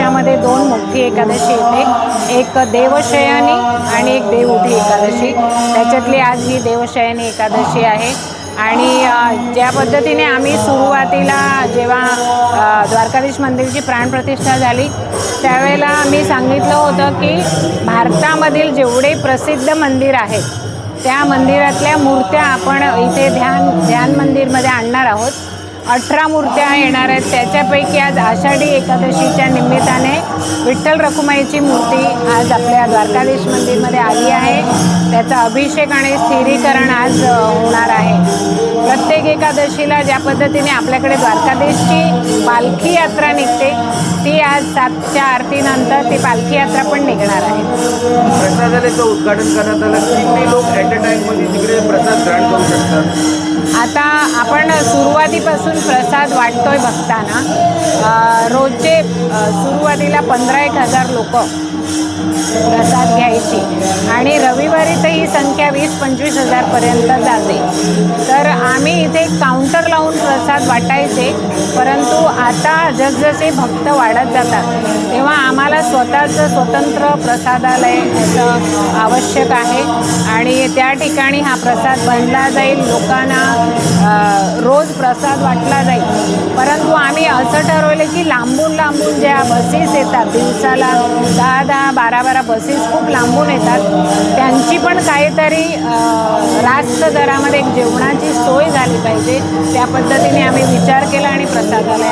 वर्षामध्ये 2 मोठी एकादशी येते, एक देवशयनी आणि एक देवउठी एकादशी। त्याच्यातली आज ही देवशयनी एकादशी आहे। आणि ज्या पद्धतीने आम्ही सुरुवातीला जेव्हा द्वारकाधीश मंदिरची प्राणप्रतिष्ठा झाली त्यावेळेला आम्ही सांगितलं होतं की भारतामधील जेवढे प्रसिद्ध मंदिर आहेत त्या मंदिरातल्या मूर्त्या आपण इथे ध्यान मंदिरमध्ये आणणार आहोत। 18 मूर्त्या येणार आहेत। त्याच्यापैकी आज आषाढी एकादशीच्या निमित्ताने विठ्ठल रखुमाईची मूर्ती आज आपल्या द्वारकाधीश मंदिरमध्ये आली आहे। त्याचा अभिषेक आणि स्थिरीकरण आज होणार आहे। प्रत्येक एकादशीला ज्या पद्धतीने आपल्याकडे द्वारकाधीशची पालखी यात्रा निघते ती आज 7च्या आरतीनंतर ती पालखी यात्रा पण निघणार आहे। प्रसादालयाचं उद्घाटन करण्यात आलं, किती लोक ॲट अ टाईममध्ये तिकडे प्रसाद ग्रहण करू शकतात? आता आपण सुरुवातीपासून प्रसाद वाटतोय भक्तांना। रोजचे सुरुवातीला 15-1000 लोक प्रसाद घ्यायची आणि रविवारी तर ही संख्या 20-25 हजारपर्यंत जाते। तर आम्ही इथे काउंटर लावून प्रसाद वाटायचे, परंतु आता जसजसे भक्त वाढत जातात तेव्हा आम्हाला स्वतःचं स्वतंत्र प्रसादालय याचं आवश्यक आहे आणि त्या ठिकाणी हा प्रसाद बनला जाईल, लोकांना रोज प्रसाद वाटला जाईल। परंतु आम्ही असं ठरवलं की लांबून लांबून ज्या बसेस येतात, दिवसाला 10-10, 12-12 बसेस खूप लांबून येतात, त्यांची पण काहीतरी रास्त दरामध्ये एक जेवणाची सोय झाली पाहिजे। त्या पद्धतीने आम्ही विचार केला आणि प्रसादालय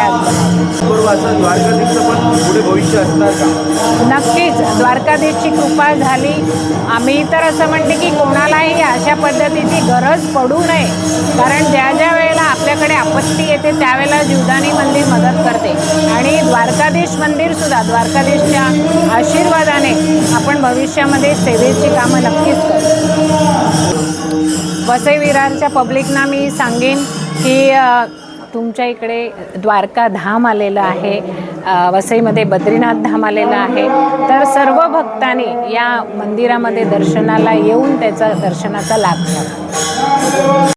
द्वारकाधीशचं पण पुढे भविष्य असणार का? नक्कीच द्वारकाधीशची कृपा झाली। आम्ही तर असं म्हणते की कोणालाही अशा पद्धतीची गरज पडू नये, कारण ज्या ज्या वेळेला आपल्याकडे आपत्ती येते त्यावेळेला जीवदानी मंदिर मदत करते आणि द्वारकाधीश मंदिरसुद्धा द्वारकाधीशच्या आशीर्वादाने आपण भविष्यामध्ये सेवेची कामं नक्कीच करू। वसई विरारच्या पब्लिकना मी सांगेन की तुमच्या इकडे द्वारका धाम आलेलं आहे, वसईमध्ये बद्रीनाथ धाम आलेलं आहे, तर सर्व भक्तांनी या मंदिरामध्ये दर्शनाला येऊन त्याचा दर्शनाचा लाभ घ्यावा।